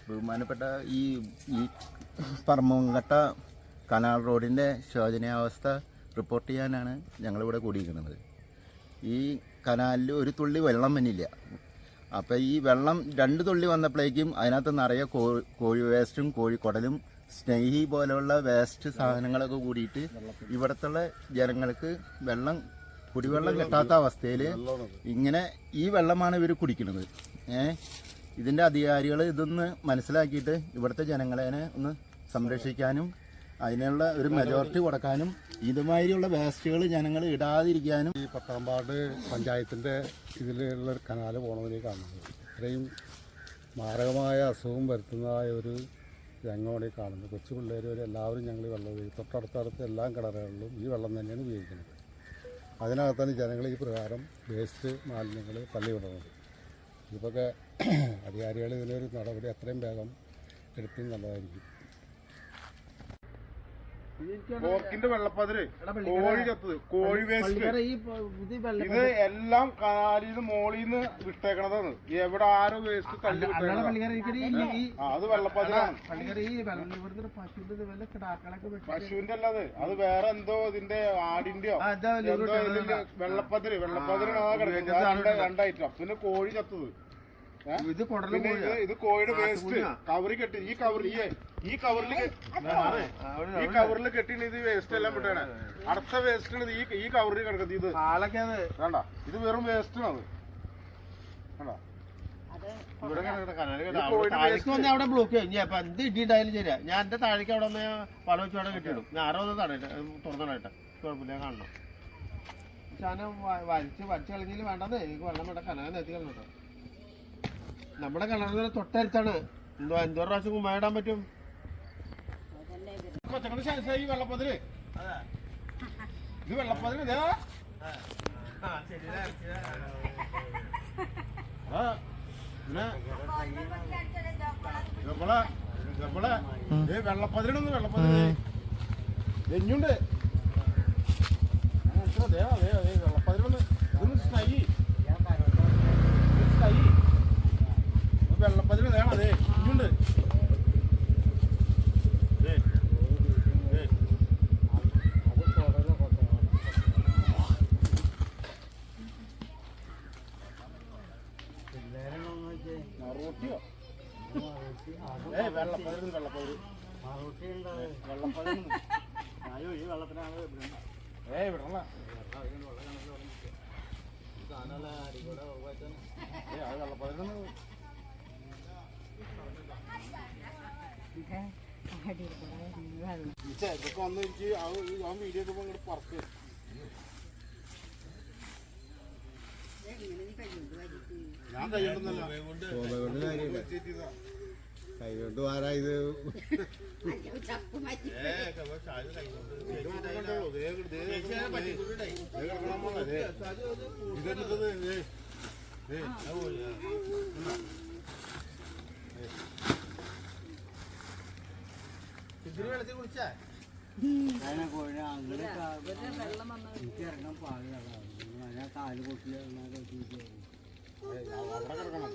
ബഹുമാനപ്പെട്ട ഈ ഈ പറമ്പുംകട്ട കനാൽ റോഡിൻ്റെ ശോചനീയാവസ്ഥ റിപ്പോർട്ട് ചെയ്യാനാണ് ഞങ്ങളിവിടെ കൂടിയിരിക്കുന്നത്. ഈ കനാലിൽ ഒരു തുള്ളി വെള്ളം വന്നില്ല. അപ്പോൾ ഈ വെള്ളം 2 തുള്ളി വന്നപ്പോഴേക്കും അതിനകത്ത് നിറയെ കോഴി വേസ്റ്റും കോഴിക്കുടലും സ്നേഹി പോലെയുള്ള വേസ്റ്റ് സാധനങ്ങളൊക്കെ കൂടിയിട്ട് ഇവിടത്തുള്ള ജനങ്ങൾക്ക് കുടിവെള്ളം കിട്ടാത്ത അവസ്ഥയിൽ ഇങ്ങനെ ഈ വെള്ളമാണ് ഇവർ കുടിക്കുന്നത്. ഇതിൻ്റെ അധികാരികൾ ഇതൊന്ന് മനസ്സിലാക്കിയിട്ട് ഇവിടുത്തെ ജനങ്ങളെ ഒന്ന് സംരക്ഷിക്കാനും അതിനുള്ള ഒരു മെജോറിറ്റി കൊടുക്കാനും ഇതുമാതിരിയുള്ള വേസ്റ്റുകൾ ജനങ്ങൾ ഇടാതിരിക്കാനും. ഈ 10-ാം വാർഡ് പഞ്ചായത്തിൻ്റെ ഇതിലുള്ള കനാല് പോണതിനെ കാണുന്നത് ഇത്രയും മാരകമായ അസുഖം വരുത്തുന്നതായ ഒരു രംഗമാണ് ഈ കാണുന്നത്. കൊച്ചു പിള്ളേർ വരെ എല്ലാവരും ഞങ്ങൾ വെള്ളം ഉപയോഗിക്കും. തൊട്ടടുത്തടുത്ത് എല്ലാ കിണറുകളിലും ഈ വെള്ളം തന്നെയാണ് ഉപയോഗിക്കുന്നത്. അതിനകത്താണ് ജനങ്ങൾ ഈ പ്രകാരം വേസ്റ്റ് മാലിന്യങ്ങൾ തള്ളിവിടുന്നത്. ഇതൊക്കെ അധികാരികൾ ഇതിനൊരു നടപടി എത്രയും വേഗം എടുത്തും നല്ലതായിരിക്കും. പോക്കിന്റെ വെള്ളപ്പതിര്, കോഴി ചത്തത്, കോഴി വേസ്റ്റ്, ഇത് എല്ലാം കനാലിന്ന് മോളിന്ന് വിട്ടേക്കണതാണ്. എവിടെ ആരോ വേസ്റ്റ് തള്ളി വിട്ടേക്കണത് അത് വെള്ളപ്പതിരാണ്. പശുവിന്റെ അല്ലാതെ അത് വേറെ എന്തോ ഇതിന്റെ ആടിന്റെയോ വെള്ളപ്പതിര് കിടക്കുന്നത് 2 ഐറ്റം. പിന്നെ കോഴി ചത്തത്, ഇത് കോഴിയുടെ വേസ്റ്റ് കവറി കെട്ടി ഈ കവറിൽ കെട്ടിന് ഇത് വേസ്റ്റ് എല്ലാം വിട്ടേണേ. അടുത്ത വേസ്റ്റാണ് ഈ കവറിൽ കിടക്കുന്നത്. ഇത് വേണ്ട, ഇത് വെറും വേസ്റ്റാണ്. അത് അവിടെ ബ്ലോക്ക് ചെയ്യും. ഞാൻ എന്ത് ഇട്ടിട്ടായാലും ശരിയാ. ഞാൻ എന്റെ താഴേക്ക് അവിടെ ഒന്ന് വളം വെച്ച് അവിടെ കെട്ടിയിടും. ഞാൻ ആരോ ഒന്ന് തുറന്നിട്ട് കുഴപ്പമില്ല, കാണണം. പക്ഷെ വലിച്ചു കളഞ്ഞില്ല. വേണ്ടത് എനിക്ക് വെള്ളം വേണ്ട, കനകം എത്തി കളഞ്ഞോ. നമ്മുടെ കിണറിന് തൊട്ടടുത്താണ്. എന്തോ പ്രാവശ്യം കുമ്മായിടാൻ പറ്റും. ഈ വെള്ളപ്പതിര്, ഇത് വെള്ളപ്പതിര് വെള്ളപ്പതിരൊന്ന് വെള്ളപ്പതിര് എഞ്ഞുണ്ട്. വെള്ളപ്പതിരൊന്ന് ഇതൊന്ന് സ്നൈ വെള്ളപ്പതിന് വേണം. അതെ ഇഞ്ഞുണ്ട്. റോട്ടിയോ വെള്ളപ്പതിര് അയ്യോ ഈ വെള്ളത്തിനാണ് വിടണ. അത് വെള്ളപ്പതിരൊന്ന് ഇതൊക്കെ വന്ന് എനിക്ക് ആ വീഡിയോ ഒക്കെ ഇങ്ങോട്ട് പറക്ക്. ഞാൻ കൈകൊണ്ടല്ല കൈകൊണ്ട് ആരാ ഇത് ഇതെടുത്തത് വെള്ളത്തിൽ കുളിച്ചാ കോഴി അങ്ങനെ എനിക്ക് ഇറങ്ങാൻ പാടില്ല. ഞാൻ കാല് പൊട്ടില്ല. അവിടെ കിടക്കണം.